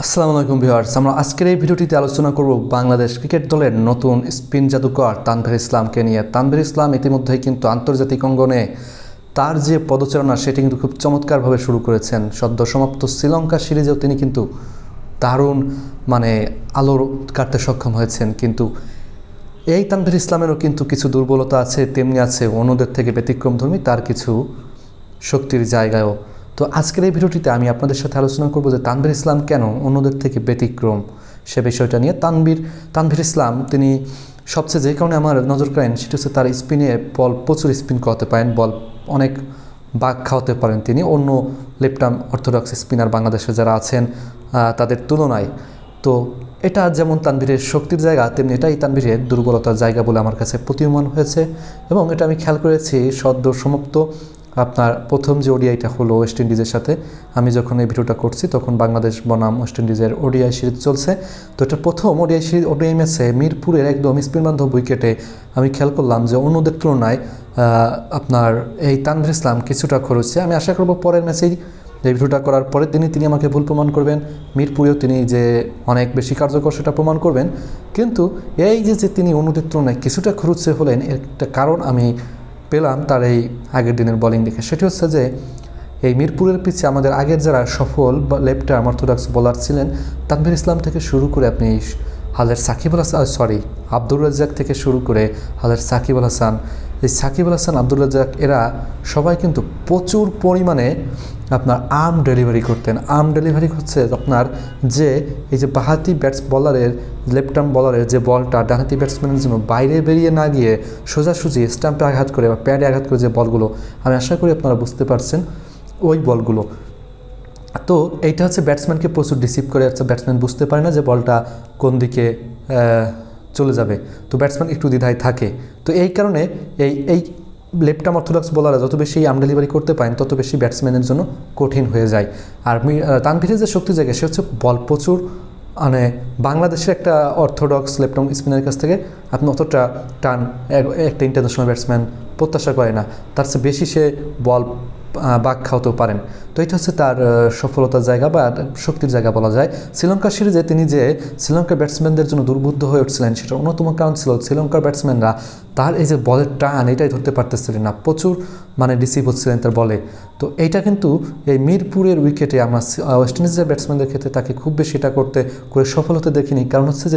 আসসালামু আলাইকুম ভিউয়ার্স, আমরা আজকের এই ভিডিওটিতে আলোচনা করব বাংলাদেশ ক্রিকেট দলের নতুন স্পিন জাদুকর তানভীর ইসলামকে নিয়ে। তানভীর ইসলাম ইতিমধ্যেই কিন্তু আন্তর্জাতিক অঙ্গনে তার যে পদচারণা সেটি কিন্তু খুব চমৎকারভাবে শুরু করেছেন। সদ্য সমাপ্ত শ্রীলঙ্কা সিরিজেও তিনি কিন্তু দারুণ আলো কাটতে সক্ষম হয়েছেন। কিন্তু এই তানভীর ইসলামেরও কিন্তু কিছু দুর্বলতা আছে, তেমনি আছে অন্যদের থেকে ব্যতিক্রমধর্মী তার কিছু শক্তির জায়গায়ও। তো আজকের এই ভিডিওটিতে আমি আপনাদের সাথে আলোচনা করব যে তানভীর ইসলাম কেন অন্যদের থেকে ব্যতিক্রম, সে বিষয়টা নিয়ে। তানভীর ইসলাম তিনি সবচেয়ে যে কারণে আমার নজর কাড়েন সেটা হচ্ছে তার স্পিনে বল প্রচুর স্পিন করাতে পারেন, বল অনেক বাগ খাওয়াতে পারেন তিনি অন্য লেফট আর্ম অর্থোডক্স স্পিনার বাংলাদেশে যারা আছেন তাদের তুলনায়। তো এটা যেমন তানভীরের শক্তির জায়গা, তেমনি এটাই তানভীরের দুর্বলতার জায়গা বলে আমার কাছে প্রতীয়মান হয়েছে। এবং এটা আমি খেয়াল করেছি সদ্য সমাপ্ত আপনার প্রথম যে ওডিআইটা হলো ওয়েস্ট ইন্ডিজের সাথে, আমি যখন এই ভিডিওটা করছি তখন বাংলাদেশ বনাম ওয়েস্ট ইন্ডিজের ওডিআই সিরিজ চলছে। তো এটা প্রথম ওডিআই ম্যাচে মিরপুরের একদম স্পিন বান্ধব উইকেটে আমি খেয়াল করলাম যে অন্যদের তুলনায় আপনার এই তানভীর ইসলাম কিছুটা খরচে। আমি আশা করব পরের ম্যাচেই এই ভিডিওটা করার পরে তিনি আমাকে ভুল প্রমাণ করবেন, মিরপুরেও তিনি যে অনেক বেশি কার্যকর সেটা প্রমাণ করবেন। কিন্তু এই যে তিনি অন্যদের তুলনায় কিছুটা খরচে হলেন, এর একটা কারণ আমি পেলাম তার এই আগের দিনের বোলিং দেখে। সেটি হচ্ছে যে এই মিরপুরের পিছে আমাদের আগের যারা সফল লেফট আর্ম অর্থোডক্স বোলার ছিলেন, তানভীর ইসলাম থেকে শুরু করে আপনি হালের আব্দুর রাজ্জাক থেকে শুরু করে হালের সাকিব আল হাসান, এই সাকিব আল হাসান, আব্দুর রাজ্জাক এরা সবাই কিন্তু প্রচুর পরিমাণে আপনার আর্ম ডেলিভারি করতেন। আর্ম ডেলিভারি হচ্ছে আপনার যে এই যে বাঁহাতি লেফট আর্ম বলারের যে বলটা ডানহাতি ব্যাটসম্যানের জন্য বাইরে বেরিয়ে না গিয়ে সোজাসুজি স্টাম্পে আঘাত করে বা প্যাডে আঘাত করে যে বলগুলো, আমি আশা করি আপনারা বুঝতে পারছেন ওই বলগুলো। তো এইটা হচ্ছে ব্যাটসম্যানকে প্রচুর ডিসিভ করে, ব্যাটসম্যান বুঝতে পারে না যে বলটা কোন দিকে চলে যাবে, তো ব্যাটসম্যান একটু দ্বিধায় থাকে। তো এই কারণে এই লেফট আর্ম অর্থোডক্স বোলাররা যত বেশি আর্ম ডেলিভারি করতে পারেন তত বেশি ব্যাটসম্যানের জন্য কঠিন হয়ে যায়। আর তানভীরের যে শক্তি জায়গা সে হচ্ছে বল প্রচুর, বাংলাদেশের একটা অর্থোডক্স লেফট আর্ম স্পিনারের কাছ থেকে আপনি অতটা টান একটা ইন্টারন্যাশনাল ব্যাটসম্যান প্রত্যাশা করে না, তার চেয়ে বেশি সে বল বাগ খাওয়াতেও পারেন। তো এটা হচ্ছে তার সফলতার জায়গা বা শক্তির জায়গা বলা যায়। শ্রীলঙ্কা সিরিজে তিনি যে শ্রীলঙ্কার ব্যাটসম্যানদের জন্য দুর্বুদ্ধ হয়ে উঠছিলেন সেটার অন্যতম কারণ ছিল শ্রীলঙ্কার ব্যাটসম্যানরা তার এই যে বলের টান এটাই ধরতে পারতেছিলেন না, প্রচুর ডিসিভ হচ্ছিলেন তার বলে। তো এইটা কিন্তু এই মিরপুরের উইকেটে আমরা ওয়েস্ট ইন্ডিজের ব্যাটসম্যানদের ক্ষেত্রে তাকে খুব বেশি এটা করে সফল হতে দেখিনি। কারণ হচ্ছে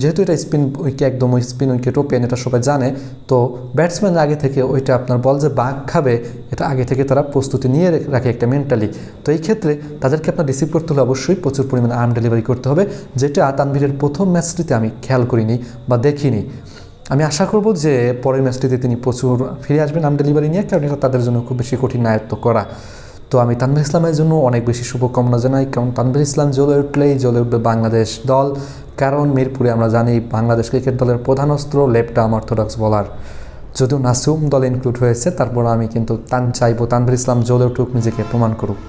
যেহেতু এটা স্পিন উইকেট, একদম ওই স্পিন উইকেট ওপেন, এটা সবাই জানে। তো ব্যাটসম্যান আগে থেকে ওইটা আপনার বল যে বাগ খাবে এটা আগে থেকে তারা প্রস্তুতি নিয়ে রাখে একটা মেন্টালি। তো এই ক্ষেত্রে তাদেরকে আপনার রিসিভ করতে হলে অবশ্যই প্রচুর পরিমাণে আর্ম ডেলিভারি করতে হবে, যেটা তানভীরের প্রথম ম্যাচটিতে আমি খেয়াল করিনি বা দেখিনি। আমি আশা করব যে পরের ম্যাচটিতে তিনি প্রচুর ফিরে আসবেন আর্ম ডেলিভারি নিয়ে, কারণ এটা তাদের জন্য খুব বেশি কঠিন আয়ত্ত করা। তো আমি তানভীর ইসলামের জন্য অনেক বেশি শুভকামনা জানাই, কারণ তানভীর ইসলাম জ্বলে উঠবে বাংলাদেশ দল। কারণ মিরপুরে আমরা জানি বাংলাদেশ ক্রিকেট দলের প্রধান অস্ত্র লেফট আর্ম অর্থোডক্স বোলার। যদিও নাসুম দলে ইনক্লুড হয়েছে, তারপর আমি কিন্তু চাইবো তানভীর ইসলাম জ্বলে উঠুক, নিজেকে প্রমাণ করুক।